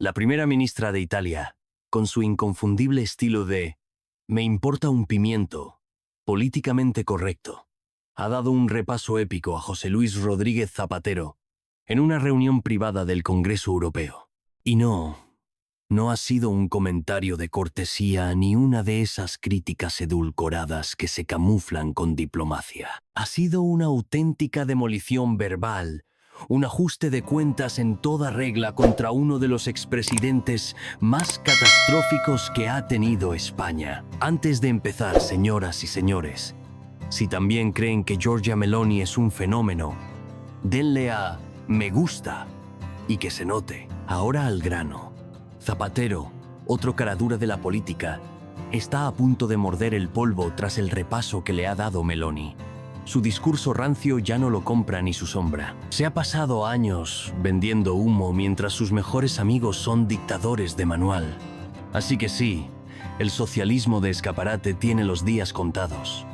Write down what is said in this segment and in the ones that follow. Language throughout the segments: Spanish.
La primera ministra de Italia, con su inconfundible estilo de «me importa un pimiento», políticamente correcto, ha dado un repaso épico a José Luis Rodríguez Zapatero en una reunión privada del Congreso Europeo. Y no ha sido un comentario de cortesía ni una de esas críticas edulcoradas que se camuflan con diplomacia. Ha sido una auténtica demolición verbal, un ajuste de cuentas en toda regla contra uno de los expresidentes más catastróficos que ha tenido España. Antes de empezar, señoras y señores, si también creen que Giorgia Meloni es un fenómeno, denle a me gusta y que se note. Ahora al grano. Zapatero, otro caradura de la política, está a punto de morder el polvo tras el repaso que le ha dado Meloni. Su discurso rancio ya no lo compra ni su sombra. Se ha pasado años vendiendo humo mientras sus mejores amigos son dictadores de manual. Así que sí, el socialismo de escaparate tiene los días contados.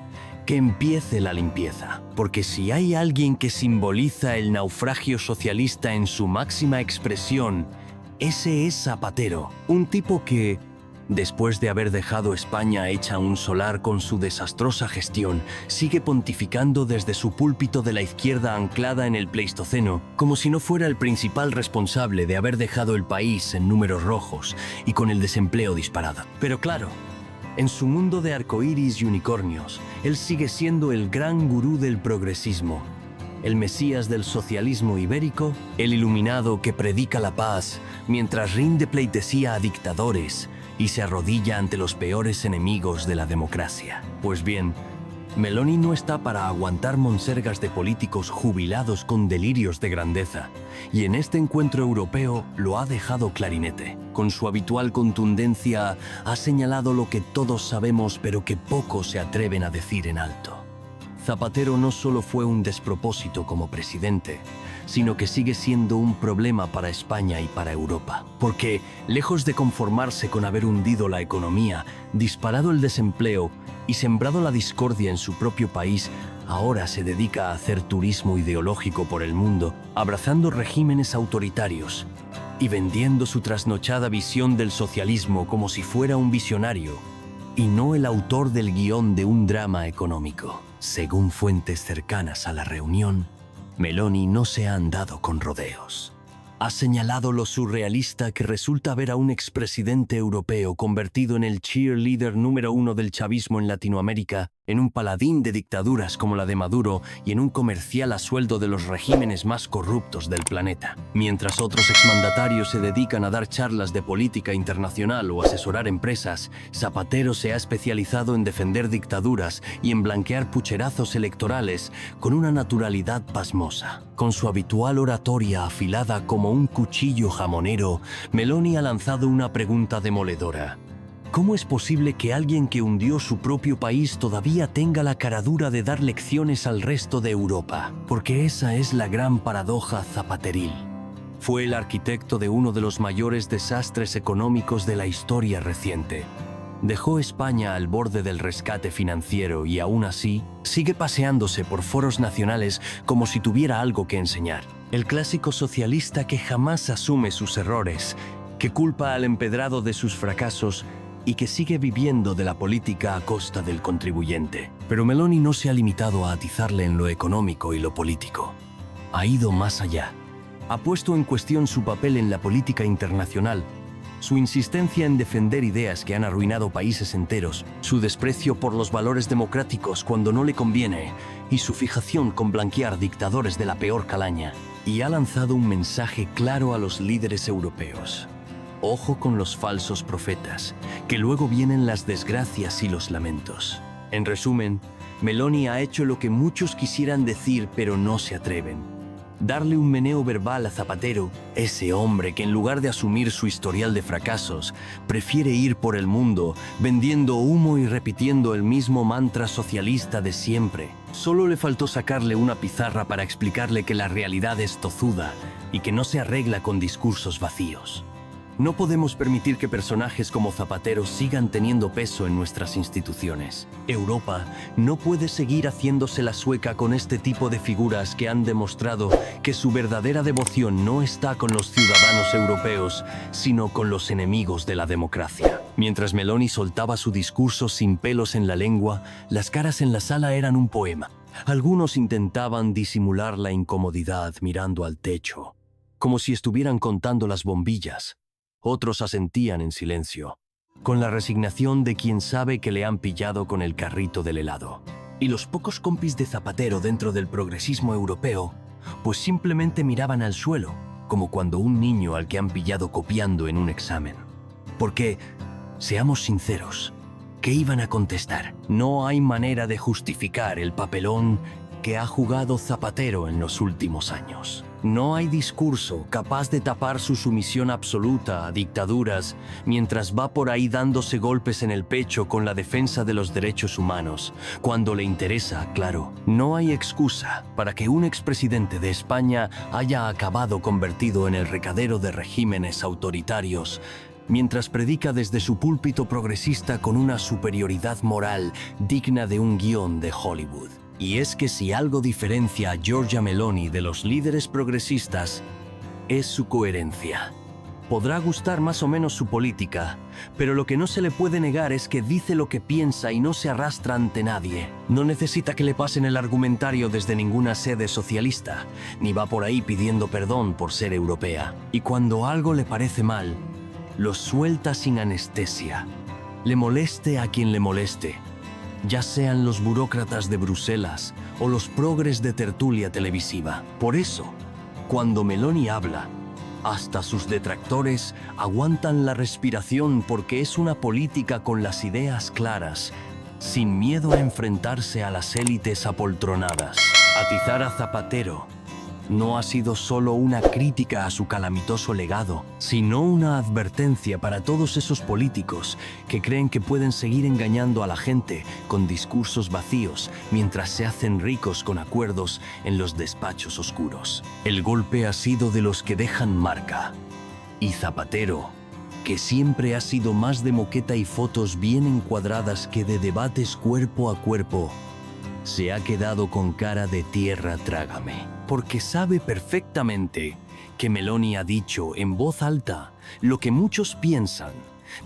Que empiece la limpieza, porque si hay alguien que simboliza el naufragio socialista en su máxima expresión, ese es Zapatero, un tipo que, después de haber dejado España hecha un solar con su desastrosa gestión, sigue pontificando desde su púlpito de la izquierda anclada en el Pleistoceno, como si no fuera el principal responsable de haber dejado el país en números rojos y con el desempleo disparado. Pero claro, en su mundo de arcoíris y unicornios, él sigue siendo el gran gurú del progresismo, el mesías del socialismo ibérico, el iluminado que predica la paz mientras rinde pleitesía a dictadores y se arrodilla ante los peores enemigos de la democracia. Pues bien, Meloni no está para aguantar monsergas de políticos jubilados con delirios de grandeza, y en este encuentro europeo lo ha dejado clarinete. Con su habitual contundencia ha señalado lo que todos sabemos pero que pocos se atreven a decir en alto. Zapatero no solo fue un despropósito como presidente, sino que sigue siendo un problema para España y para Europa. Porque, lejos de conformarse con haber hundido la economía, disparado el desempleo y sembrado la discordia en su propio país, ahora se dedica a hacer turismo ideológico por el mundo, abrazando regímenes autoritarios y vendiendo su trasnochada visión del socialismo como si fuera un visionario y no el autor del guión de un drama económico. Según fuentes cercanas a la reunión, Meloni no se ha andado con rodeos. Ha señalado lo surrealista que resulta ver a un expresidente europeo convertido en el cheerleader número 1 del chavismo en Latinoamérica, en un paladín de dictaduras como la de Maduro y en un comercial a sueldo de los regímenes más corruptos del planeta. Mientras otros exmandatarios se dedican a dar charlas de política internacional o asesorar empresas, Zapatero se ha especializado en defender dictaduras y en blanquear pucherazos electorales con una naturalidad pasmosa. Con su habitual oratoria afilada como un cuchillo jamonero, Meloni ha lanzado una pregunta demoledora. ¿Cómo es posible que alguien que hundió su propio país todavía tenga la caradura de dar lecciones al resto de Europa? Porque esa es la gran paradoja zapateril. Fue el arquitecto de uno de los mayores desastres económicos de la historia reciente. Dejó España al borde del rescate financiero y aún así sigue paseándose por foros nacionales como si tuviera algo que enseñar. El clásico socialista que jamás asume sus errores, que culpa al empedrado de sus fracasos y que sigue viviendo de la política a costa del contribuyente. Pero Meloni no se ha limitado a atizarle en lo económico y lo político. Ha ido más allá. Ha puesto en cuestión su papel en la política internacional, su insistencia en defender ideas que han arruinado países enteros, su desprecio por los valores democráticos cuando no le conviene y su fijación con blanquear dictadores de la peor calaña. Y ha lanzado un mensaje claro a los líderes europeos. Ojo con los falsos profetas, que luego vienen las desgracias y los lamentos. En resumen, Meloni ha hecho lo que muchos quisieran decir pero no se atreven. Darle un meneo verbal a Zapatero, ese hombre que en lugar de asumir su historial de fracasos, prefiere ir por el mundo vendiendo humo y repitiendo el mismo mantra socialista de siempre. Solo le faltó sacarle una pizarra para explicarle que la realidad es tozuda y que no se arregla con discursos vacíos. No podemos permitir que personajes como Zapatero sigan teniendo peso en nuestras instituciones. Europa no puede seguir haciéndose la sueca con este tipo de figuras que han demostrado que su verdadera devoción no está con los ciudadanos europeos, sino con los enemigos de la democracia. Mientras Meloni soltaba su discurso sin pelos en la lengua, las caras en la sala eran un poema. Algunos intentaban disimular la incomodidad mirando al techo, como si estuvieran contando las bombillas. Otros asentían en silencio, con la resignación de quien sabe que le han pillado con el carrito del helado. Y los pocos compis de Zapatero dentro del progresismo europeo, pues simplemente miraban al suelo, como cuando un niño al que han pillado copiando en un examen. Porque, seamos sinceros, ¿qué iban a contestar? No hay manera de justificar el papelón que ha jugado Zapatero en los últimos años. No hay discurso capaz de tapar su sumisión absoluta a dictaduras mientras va por ahí dándose golpes en el pecho con la defensa de los derechos humanos. Cuando le interesa, claro, no hay excusa para que un expresidente de España haya acabado convertido en el recadero de regímenes autoritarios, mientras predica desde su púlpito progresista con una superioridad moral digna de un guión de Hollywood. Y es que si algo diferencia a Giorgia Meloni de los líderes progresistas, es su coherencia. Podrá gustar más o menos su política, pero lo que no se le puede negar es que dice lo que piensa y no se arrastra ante nadie. No necesita que le pasen el argumentario desde ninguna sede socialista, ni va por ahí pidiendo perdón por ser europea. Y cuando algo le parece mal, lo suelta sin anestesia. Le moleste a quien le moleste, ya sean los burócratas de Bruselas o los progres de tertulia televisiva. Por eso, cuando Meloni habla, hasta sus detractores aguantan la respiración porque es una política con las ideas claras, sin miedo a enfrentarse a las élites apoltronadas. Atizar a Zapatero no ha sido solo una crítica a su calamitoso legado, sino una advertencia para todos esos políticos que creen que pueden seguir engañando a la gente con discursos vacíos mientras se hacen ricos con acuerdos en los despachos oscuros. El golpe ha sido de los que dejan marca. Y Zapatero, que siempre ha sido más de moqueta y fotos bien encuadradas que de debates cuerpo a cuerpo, se ha quedado con cara de tierra trágame, porque sabe perfectamente que Meloni ha dicho en voz alta lo que muchos piensan,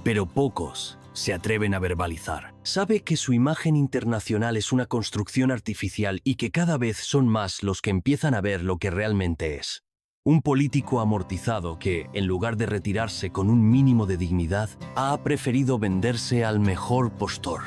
pero pocos se atreven a verbalizar. Sabe que su imagen internacional es una construcción artificial y que cada vez son más los que empiezan a ver lo que realmente es. Un político amortizado que, en lugar de retirarse con un mínimo de dignidad, ha preferido venderse al mejor postor.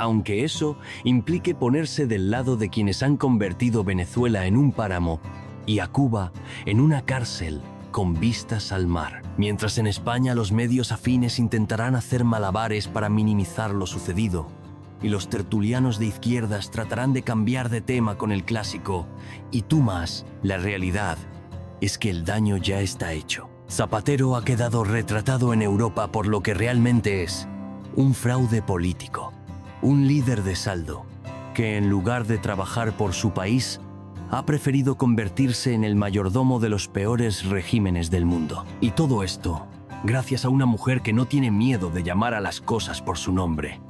Aunque eso implique ponerse del lado de quienes han convertido Venezuela en un páramo y a Cuba en una cárcel con vistas al mar. Mientras en España los medios afines intentarán hacer malabares para minimizar lo sucedido, y los tertulianos de izquierdas tratarán de cambiar de tema con el clásico "y tú más", la realidad es que el daño ya está hecho. Zapatero ha quedado retratado en Europa por lo que realmente es: un fraude político. Un líder de saldo, que en lugar de trabajar por su país, ha preferido convertirse en el mayordomo de los peores regímenes del mundo. Y todo esto, gracias a una mujer que no tiene miedo de llamar a las cosas por su nombre.